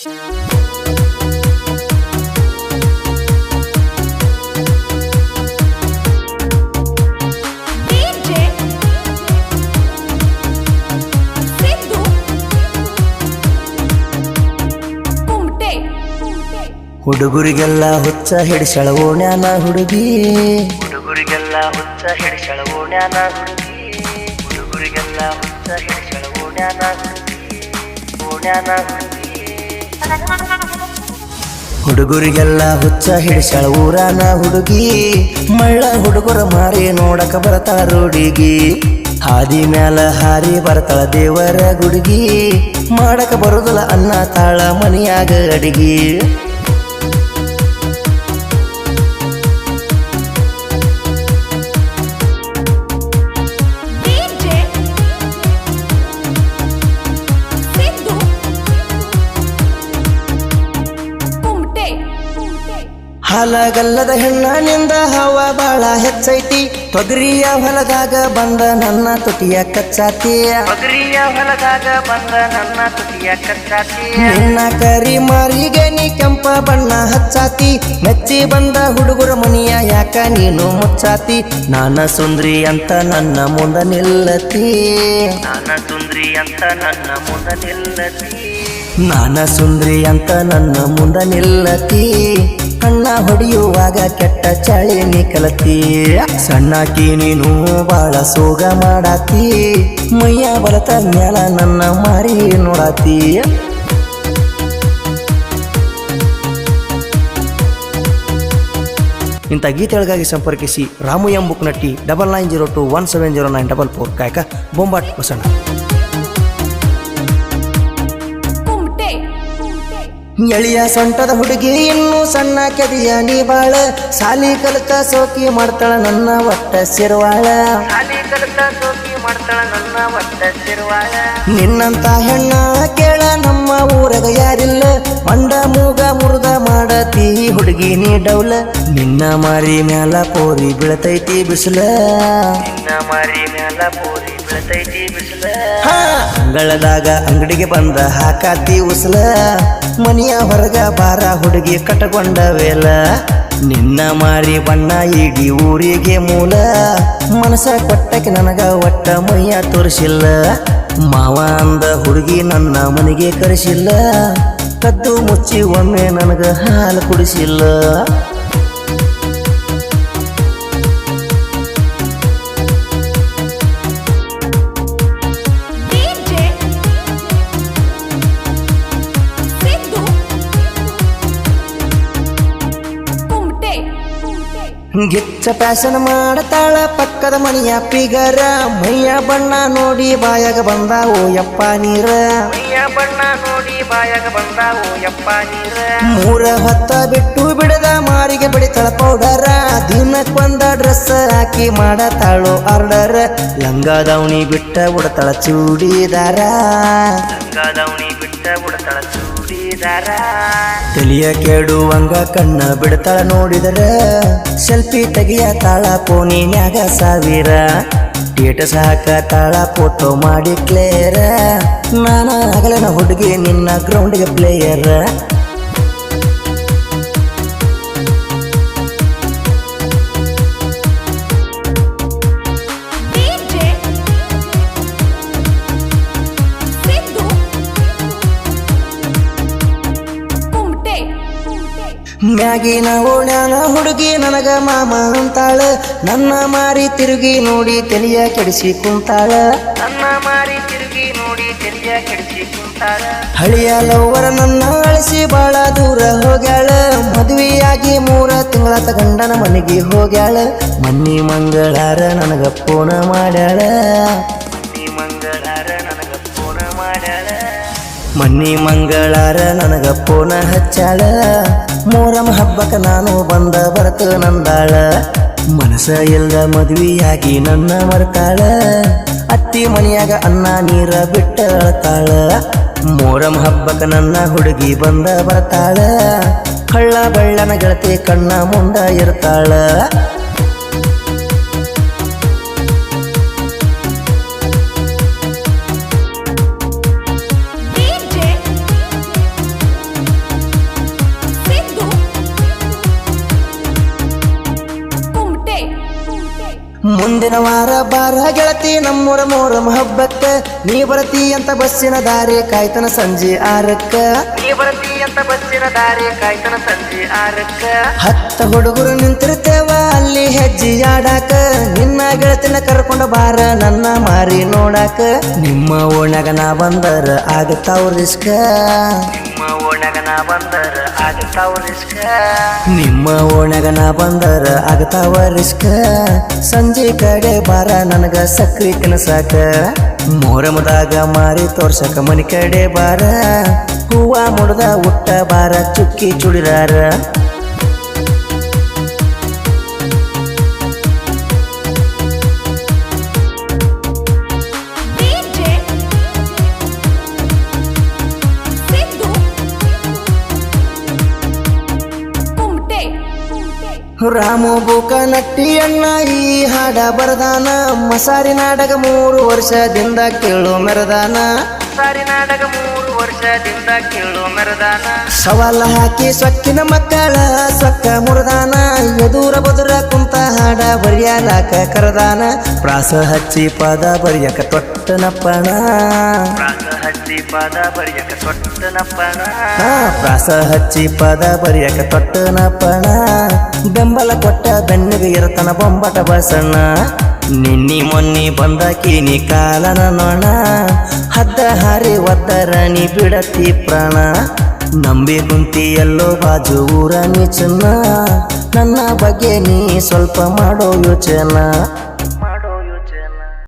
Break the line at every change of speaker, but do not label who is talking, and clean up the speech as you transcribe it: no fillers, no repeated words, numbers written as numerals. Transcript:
ಹುಡುಗರಿಗೆಲ್ಲ ಹುಚ್ಚ ಹಿಡಿಸಳ ಓಣ್ಯಾನ ಹುಡುಗಿ ಹುಡುಗರಿಗೆಲ್ಲ ಹುಚ್ಚ ಹಿಡಿಸಳ ಓಣ್ಯಾನ ಹುಡುಗಿ ಹುಡುಗರಿಗೆಲ್ಲ ಹುಚ್ಚ ಹಿಡಿಸಳ ಓಣ್ಯಾನ ಹುಡುಗಿ ಓಣ್ಯಾನ ಹುಡುಗಿ ಹುಡುಗರಿಗೆಲ್ಲ ಹುಚ್ಚ ಹಿಡಿಸಳ ಊರಾನ ಹುಡುಗಿ ಮಳ್ಳ ಹುಡುಗರ ಮಾರಿ ನೋಡಕ ಬರ್ತಾಳ ರೋಡಿಗಿ ಹಾದಿ ಮ್ಯಾಲ ಹಾರಿ ಬರ್ತಾಳ ದೇವರ ಗುಡುಗಿ ಮಾಡಕ ಬರುದಲ್ಲ ಅನ್ನ ತಾಳ ಮನಿಯಾಗ ಅಡಿಗಿ ಹಾಲಗಲ್ಲದ ಹೆಣ್ಣನಿಂದ ಹವ ಬಾಳ ಹೆಚ್ಚೈತಿ ತೊಗರಿಯ ಹೊಲದಾಗ ಬಂದ ನನ್ನ ತುಟಿಯ ಕಚ್ಚಾತಿ ತೊಗರಿಯ ಹೊಲದಾಗ ಬಂದ ನನ್ನ ತುಟಿಯ ಕಚ್ಚಾತಿ ನಿನ್ನ ಕರಿ ಮಾರಿಗೆ ನೀ ಕೆಂಪ ಬಣ್ಣ ಹಚ್ಚಾತಿ ಮೆಚ್ಚಿ ಬಂದ ಹುಡುಗರ ಮನಿಯ ಯಾಕ ನೀನು ಮುಚ್ಚಾತಿ ನಾನ ಸುಂದ್ರಿ ಅಂತ ನನ್ನ ಮುಂದ ನಿಲ್ಲತಿ ನಾನ ಸುಂದ್ರಿ ಅಂತ ನನ್ನ ಮುಂದ ನಿಲ್ಲತಿ ನಾನ ಸುಂದ್ರಿ ಅಂತ ನನ್ನ ಮುಂದ ನಿಲ್ಲತಿ ಕಣ್ಣ ಹೊಡೆಯುವಾಗ ಕೆಟ್ಟ ಚಾಳಿ ನೀ ಕಲತಿ ಸಣ್ಣಾಕಿ ನೀನು ಬಾಳ ಸೋಗ ಮಾಡಾತಿ ಮೈಯ ಬಲತ ಮ್ಯಾಲ ನನ್ನ ಮಾರಿ ನೋಡಾತಿ ಇಂಥ ಗೀತೆಗಳಿಗಾಗಿ ಸಂಪರ್ಕಿಸಿ ರಾಮು ಎಂಬುಕ್ ನಟ್ಟಿ 9902170944 ಕಾಯಕ ಬೊಂಬಾಟ್ ಬಸಣ್ಣ ಎಳಿಯ ಸೊಂಟದ ಹುಡುಗಿ ಇನ್ನೂ ಸಣ್ಣ ಕೆದಿಯ ನೀ ಬಾಳ ಸಾಲಿ ಕಲಿತ ಸೋಕಿ ಮಾಡ್ತಾಳ ನನ್ನ ಒಟ್ಟ ಸಿರ್ವಾಳ ಸಾಲಿ ಕಲಿತ ಸೋಕಿ ಮಾಡ್ತಾಳ ನನ್ನ ಒಟ್ಟ ಸಿರ್ವಾಳ ನಿನ್ನಂತ ಹೆಣ್ಣ ಕೇಳ ನಮ್ಮ ಊರಗ ಯಾರಿಲ್ಲ ಮಂಡ ಮೂಗ ಮುರುದ ಮಾಡತಿ ಹುಡುಗಿ ನೀ ಡೌಲ ನಿನ್ನ ಮಾರಿ ಮ್ಯಾಲ ಪೋರಿ ಬೀಳತೈತಿ ಬಿಸಿಲ ನಿನ್ನ ಮಾರಿ ಮ್ಯಾಲ ಪೋರಿ ಬೀಳತೈತಿ ಬಿಸಿಲ ಅಂಗಳದಾಗ ಅಂಗಡಿಗೆ ಬಂದ ಹಾಕಾತಿ ಉಸಲ ಮನಿಯ ಹೊರಗ ಬಾರ ಹುಡುಗಿ ಕಟಕೊಂಡವೇಲ ನಿನ್ನ ಮಾರಿ ಬಣ್ಣ ಇಡೀ ಊರಿಗೆ ಮೂಲ ಮನಸ ಕೊಟ್ಟಕ್ಕೆ ನನಗ ಒಟ್ಟ ಮೈಯ ತೋರಿಸಿಲ್ಲ ಮಾವ ಅಂದ ಹುಡುಗಿ ನನ್ನ ಮನೆಗೆ ಕರೆಸಿಲ್ಲ ಕದ್ದು ಮುಚ್ಚಿ ಒಮ್ಮೆ ನನಗ ಹಾಲು ಕುಡಿಸಿಲ್ಲ ಗಿಚ್ಚ ಪ್ಯಾಸನ್ ಮಾಡತಾಳ ಪಕ್ಕದ ಮನೆಯ ಪಿಗರ ಮೈಯ ಬಣ್ಣ ನೋಡಿ ಬಾಯಾಗ ಬಂದಾವು ಯಪ್ಪ ನೀರ ಮೈಯ ಬಣ್ಣ ನೋಡಿ ಬಾಯಾಗ ಬಂದಾವು ಯಪ್ಪ ನೀರ ಮೂರ ಹೊತ್ತ ಬಿಟ್ಟು ಬಿಡದ ಮಾರಿಗೆ ಬಿಡಿತಾಳ ಪೌಡರ ದಿನಕ್ಕೊಂದ ಡ್ರೆಸ್ ಹಾಕಿ ಮಾಡತಾಳು ಆರ್ಡರ್ ಲಂಗ ದವಣಿ ಬಿಟ್ಟ ಉಡತಾಳ ಚೂಡಿದಾರ ಲಂಗ ದವಣಿ ಬಿಟ್ಟ ಉಡತಾಳ ಚೂಡಿದಾರ ತಲಿಯ ಕೇಳುವಂಗ ಕಣ್ಣ ಬಿಡ್ತಾಳ ನೋಡಿದರ ಸೆಲ್ಫಿ ತೆಗಿಯ ತಾಳ ಫೋನಿನ್ಯಾಗ 1000 ಸ್ಟೇಟಸ್ ಹಾಕ ತಾಳ ಫೋಟೋ ಮಾಡಿ ಕ್ಲಿಯರ್ ನಾನ ಆಗಲನ ಹುಡುಗಿ ನಿನ್ನ ಗ್ರೌಂಡ್ಗೆ ಪ್ಲೇಯರ್ ಮ್ಯಾಗಿನ ಓಣ್ಯಾನ ಹುಡುಗಿ ನನಗ ಮಾಮ ಅಂತಾಳ ನನ್ನ ಮಾರಿ ತಿರುಗಿ ನೋಡಿ ತಲಿಯ ಕೆಡಿಸಿ ಕುಂತಾಳ ನನ್ನ ಮಾರಿ ತಿರುಗಿ ನೋಡಿ ತಲಿಯ ಕೆಡಿಸಿ ಕುಂತಾಳ ಹಳಿಯ ಲವ್ವರ ನನ್ನ ಅಳಿಸಿ ಬಾಳ ದೂರ ಹೋಗ್ಯಾಳ ಮದುವೆಯಾಗಿ 3 ತಿಂಗಳ ಗಂಡನ ಮನೆಗೆ ಹೋಗ್ಯಾಳ ಮನ್ನಿ ಮಂಗಳಾರ ನನಗ ಫೋನ ಮಾಡ್ಯಾಳ ಮನ್ನಿ ಮಂಗಳಾರ ನನಗ ಫೋನ ಮಾಡ್ಯಾಳ ಮನ್ನಿ ಮಂಗಳಾರ ನನಗ ಫೋನ ಹಚ್ಚಾಳ ಮೂರಮ ಹಬ್ಬಕ್ಕ ನಾನು ಬಂದ ಬರತ ನಂದಾಳ ಮನಸ ಇಲ್ದ ಮದುವೆಯಾಗಿ ನನ್ನ ಮರ್ತಾಳ ಅತ್ತಿ ಮನೆಯಾಗ ಅನ್ನ ನೀರ ಬಿಟ್ಟ ಅಳ್ತಾಳ ಮೂರಮ ಹಬ್ಬಕ್ಕ ನನ್ನ ಹುಡುಗಿ ಬಂದ ಬರ್ತಾಳ ಕಳ್ಳ ಬಳ್ಳನ ಗೆಳತಿ ಕಣ್ಣ ಮುಂದ ಇರ್ತಾಳ ಮುಂದಿನ ವಾರ ಬಾರ ಗೆಳತಿ ನಮ್ಮೂರ ಮೊಹರಂ ಹಬ್ಬಕ್ಕ ನೀ ಬರತಿ ಅಂತ ಬಸ್ಸಿನ ದಾರಿ ಕಾಯ್ತನ ಸಂಜೆ 6ಕ್ಕ ನೀ ಬರತಿ ಅಂತ ಬಸ್ಸಿನ ದಾರಿ ಕಾಯ್ತನ ಸಂಜೆ 6ಕ್ಕ 10 ಹುಡುಗರು ನಿಂತಿರ್ತೇವ ಅಲ್ಲಿ ಹೆಜ್ಜೆ ಆಡಾಕ ನಿನ್ನ ಗೆಳತಿನ ಕರ್ಕೊಂಡ ಬಾರ ನನ್ನ ಮಾರಿ ನೋಡಾಕ ನಿಮ್ಮ ಓಣ್ಯಾಗ ನಾ ಬಂದರ ಆಗತಾವ ರಿಸ್ಕ ನಿಮ್ಮ ಓಣ್ಯಾಗ ನಾ ಬಂದರ ಆಗತಾವ ರಿಸ್ಕ ನಿಮ್ಮ ಓಣ್ಯಾಗ ನಾ ಬಂದರ ಆಗತಾವ ರಿಸ್ಕ ಸಂಜೆ ಕಡೆ ಬಾರ ನನಗ ಸಕ್ರಿ ತಿನಸಾಕ ಮೊಹರಮದಾಗ ಮಾರಿ ತೋರ್ಸಕ ಮನಿ ಕಡೆ ಬಾರ ಹೂವ ಮುಡ್ದ ಉಟ್ಟ ಬಾರ ಚುಕ್ಕಿ ಚುಡಿದಾರ ರಾಮು ಬೂಕ ನಟ್ಟಿಯಣ್ಣ ಈ ಹಾಡ ಬರದಾನ ಮಸಾರಿ ನಾಟಕ 3 ವರ್ಷದಿಂದ ಕೇಳು ಮೆರದಾನ ಮಸಾರಿ ನಾಟಕ 3 ವರ್ಷದಿಂದ ಕೇಳು ಮೆರದಾನ ಸವಾಲ ಹಾಕಿ ಸೊಕ್ಕಿನ ಮಕ್ಕಳ ಸೊಕ್ಕ ಮುರದಾನ ಎದುರ ಬದುರ ಕುಂತ ಹಾಡ ಬರಿಯಲಾಕ ಕರದಾನ ಪ್ರಾಸ ಹಚ್ಚಿ ಪದ ಬರಿಯಕ ತೊಟ್ಟನಪ್ಪಣ ಪ್ರಾಸ ಹಚ್ಚಿ ಪದ ಬರಿಯಕ ತೊಟ್ಟನಪ್ಪಣ ಪ್ರಾಸ ಹಚ್ಚಿ ಪದ ಬರಿಯಕ ತೊಟ್ಟನಪ್ಪಣ ಬೆಂಬಲ ಕೊಟ್ಟ ದಣ್ಣಿಗೆ ಇರತನ ಬೊಂಬಟ ಬಸಣ್ಣ ನಿನ್ನಿ ಮೊನ್ನಿ ಬಂದಕೀನಿ ಕಾಲನ ನೋಣ ಹದ್ದ ಹಾರಿ ಒದ್ದರ ನೀ ಬಿಡತಿ ಪ್ರಾಣ ನಂಬಿ ಕುಂತಿ ಎಲ್ಲೋ ಬಾಜು ಊರ ನೀ ಚೆನ್ನ ನನ್ನ ಬಗ್ಗೆ ನೀ ಸ್ವಲ್ಪ ಮಾಡೋ ಯೋಚನ